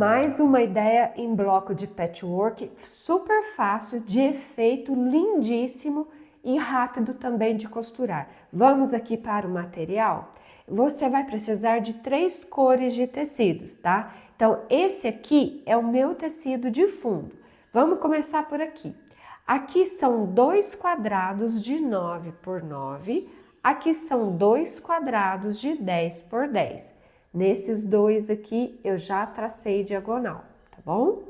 Mais uma ideia em bloco de patchwork, super fácil, de efeito lindíssimo e rápido também de costurar. Vamos aqui para o material? Você vai precisar de 3 cores de tecidos, tá? Então, esse aqui é o meu tecido de fundo. Vamos começar por aqui. Aqui são 2 quadrados de 9 por 9, aqui são 2 quadrados de 10 por 10. Nesses dois aqui eu já tracei diagonal, tá bom?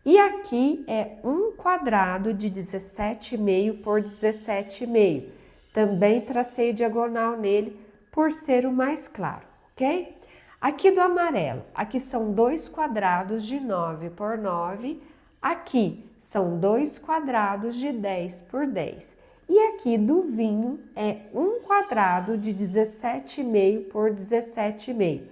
E aqui é um quadrado de 17,5 por 17,5. Também tracei diagonal nele por ser o mais claro, ok? Aqui do amarelo, aqui são 2 quadrados de 9 por 9. Aqui são 2 quadrados de 10 por 10. E aqui do vinho é um quadrado de 17,5 por 17,5.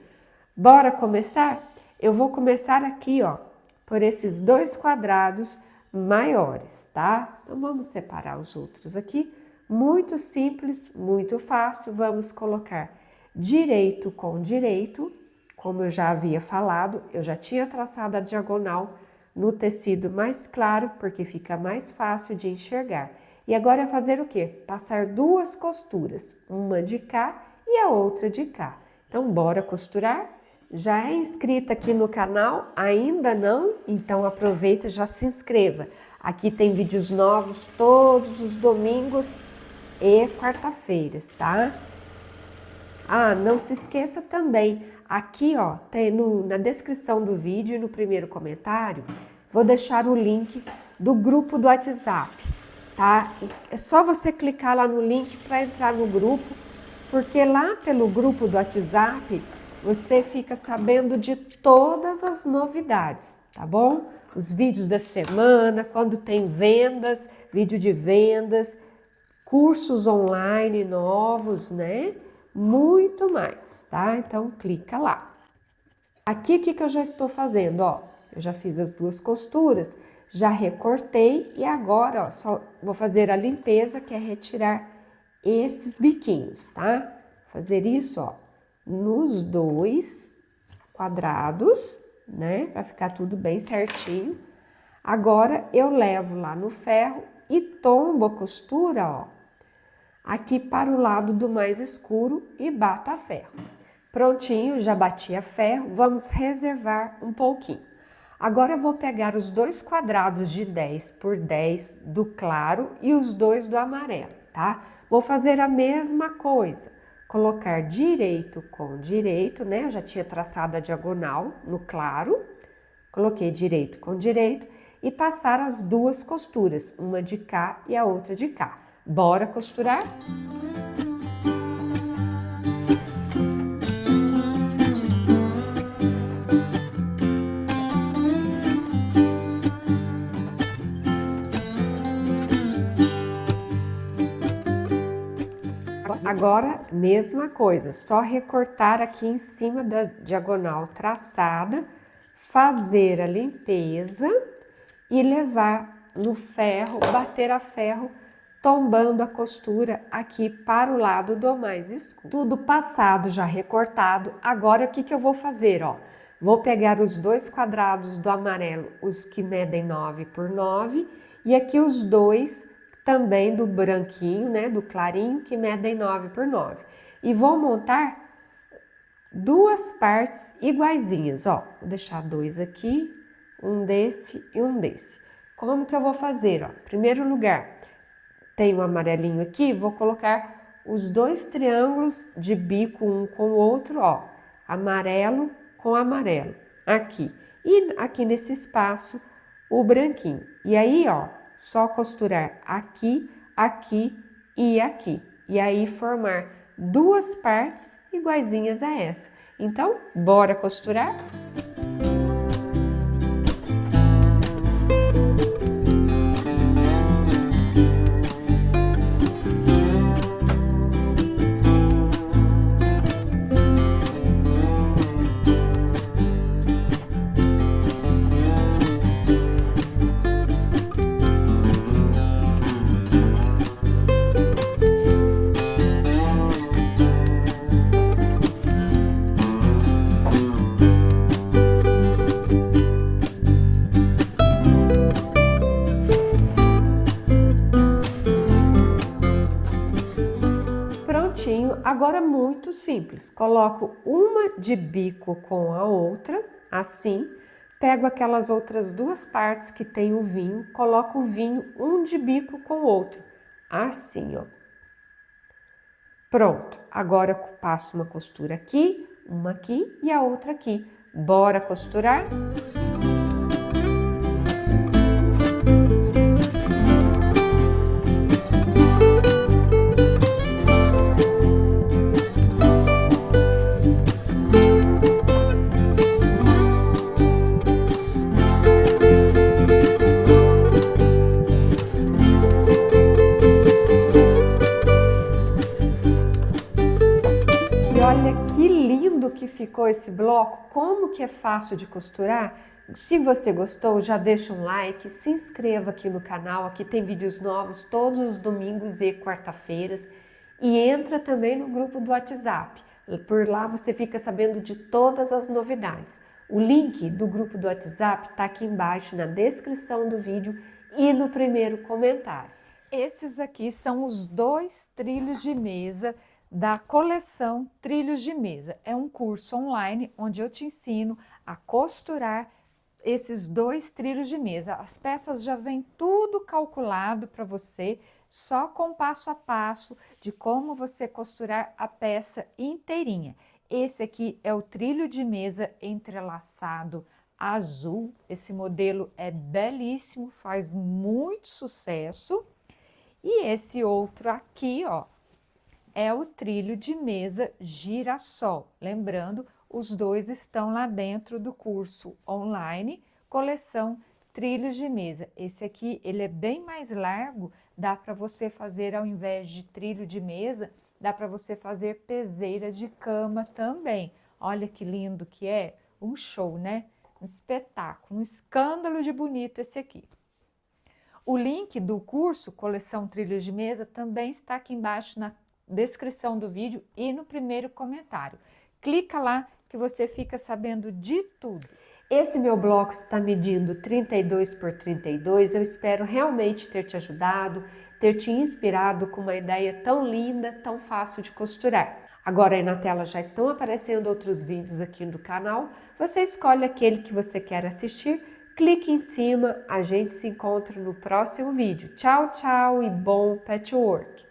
Bora começar? Eu vou começar aqui, ó, por esses 2 quadrados maiores, tá? Então, vamos separar os outros aqui. Muito simples, muito fácil. Vamos colocar direito com direito. Como eu já havia falado, eu já tinha traçado a diagonal no tecido mais claro, porque fica mais fácil de enxergar. E agora é fazer o quê? Passar 2 costuras, uma de cá e a outra de cá. Então, bora costurar? Já é inscrita aqui no canal? Ainda não? Então, aproveita e já se inscreva. Aqui tem vídeos novos todos os domingos e quarta-feiras, tá? Ah, não se esqueça também, aqui ó, tem na descrição do vídeo e no primeiro comentário, vou deixar o link do grupo do WhatsApp. Tá? É só você clicar lá no link para entrar no grupo, porque lá pelo grupo do WhatsApp você fica sabendo de todas as novidades, tá bom? Os vídeos da semana, quando tem vendas, vídeo de vendas, cursos online novos, né? Muito mais, tá? Então clica lá. Aqui o que eu já estou fazendo, ó? Eu já fiz as 2 costuras. Já recortei e agora, ó, só vou fazer a limpeza, que é retirar esses biquinhos, tá? Fazer isso, ó, nos 2 quadrados, né? Pra ficar tudo bem certinho. Agora, eu levo lá no ferro e tombo a costura, ó, aqui para o lado do mais escuro e bato a ferro. Prontinho, já bati a ferro, vamos reservar um pouquinho. Agora eu vou pegar os 2 quadrados de 10 por 10 do claro e os 2 do amarelo, tá? Vou fazer a mesma coisa, colocar direito com direito, né? Eu já tinha traçado a diagonal no claro, coloquei direito com direito e passar as 2 costuras, uma de cá e a outra de cá. Bora costurar? Agora, mesma coisa, só recortar aqui em cima da diagonal traçada, fazer a limpeza e levar no ferro, bater a ferro, tombando a costura aqui para o lado do mais escuro. Tudo passado, já recortado. Agora, o que eu vou fazer, ó? Vou pegar os 2 quadrados do amarelo, os que medem 9 por 9, e aqui os 2 também do branquinho, né, do clarinho, que medem 9 por 9. E vou montar 2 partes iguaizinhas, ó. Vou deixar 2 aqui, um desse e um desse. Como que eu vou fazer, ó? Primeiro lugar, tem um amarelinho aqui, vou colocar os 2 triângulos de bico um com o outro, ó. Amarelo com amarelo, aqui. E aqui nesse espaço, o branquinho. E aí, ó, só costurar aqui, aqui e aqui. E aí formar 2 partes iguaizinhas a essa. Então, bora costurar? Agora muito simples, coloco uma de bico com a outra, assim, pego aquelas outras duas partes que tem o vinho, coloco o vinho um de bico com o outro, assim, ó. Pronto, agora eu passo uma costura aqui, uma aqui e a outra aqui. Bora costurar? E olha que lindo que ficou esse bloco, como que é fácil de costurar. Se você gostou, já deixa um like, se inscreva aqui no canal, aqui tem vídeos novos todos os domingos e quarta-feiras. E entra também no grupo do WhatsApp, por lá você fica sabendo de todas as novidades. O link do grupo do WhatsApp está aqui embaixo na descrição do vídeo e no primeiro comentário. Esses aqui são os 2 trilhos de mesa da coleção Trilhos de Mesa. É um curso online onde eu te ensino a costurar esses 2 trilhos de mesa. As peças já vêm tudo calculado para você, só com passo a passo de como você costurar a peça inteirinha. Esse aqui é o trilho de mesa entrelaçado azul. Esse modelo é belíssimo, faz muito sucesso. E esse outro aqui, ó, é o trilho de mesa girassol. Lembrando, os dois estão lá dentro do curso online, coleção Trilhos de Mesa. Esse aqui, ele é bem mais largo, dá para você fazer, ao invés de trilho de mesa, dá para você fazer peseira de cama também. Olha que lindo que é, um show, né? Um espetáculo, um escândalo de bonito esse aqui. O link do curso Coleção Trilhos de Mesa também está aqui embaixo na descrição do vídeo e no primeiro comentário. Clica lá que você fica sabendo de tudo. Esse meu bloco está medindo 32 por 32, eu espero realmente ter te ajudado, ter te inspirado com uma ideia tão linda, tão fácil de costurar. Agora aí na tela já estão aparecendo outros vídeos aqui no canal, você escolhe aquele que você quer assistir, clique em cima, a gente se encontra no próximo vídeo. Tchau, tchau e bom patchwork!